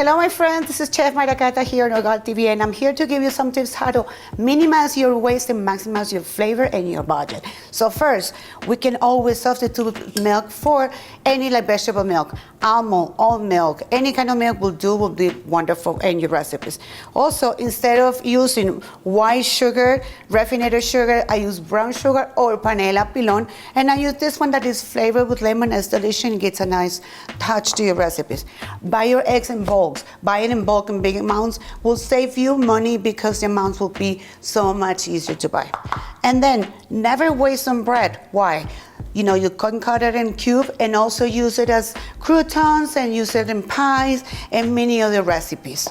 Hello my friends, this is Chef María Kata here on CocinaTv, and I'm here to give you some tips how to minimize your waste and maximize your flavor and your budget. So first, we can always substitute milk for any like vegetable milk, almond milk, any kind of milk will do, will be wonderful in your recipes. Also, instead of using white sugar, refined sugar, I use brown sugar or panela pilon, and I use this one that is flavored with lemon. It's delicious and gets a nice touch to your recipes. Buy your eggs in bulk. Buy it in bulk in big amounts will save you money because the amounts will be so much easier to buy. And then never waste on bread. Why? You know, you can cut it in cubes and also use it as croutons and use it in pies and many other recipes.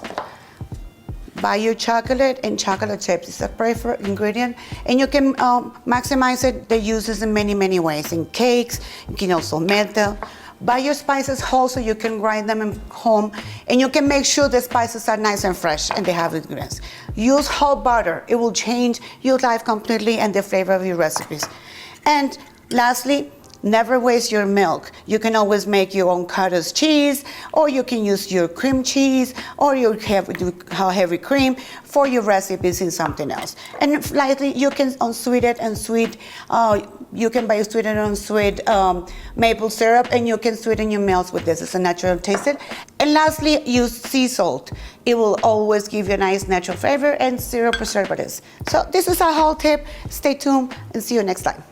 Buy your chocolate and chocolate chips. It's a preferred ingredient, and you can maximize it. The uses in many ways. In cakes, you can also melt them. Buy your spices whole so you can grind them at home, and you can make sure the spices are nice and fresh and they have ingredients. Use whole butter. It will change your life completely and the flavor of your recipes. And lastly, never waste your milk. You can always make your own cottage cheese, or you can use your cream cheese, or your heavy cream for your recipes in something else. And lightly, you can unsweet it and sweet. You can buy sweetened and unsweet maple syrup, and you can sweeten your meals with this. It's a natural taste. And lastly, use sea salt. It will always give you a nice natural flavor and zero preservatives. So this is our whole tip. Stay tuned and see you next time.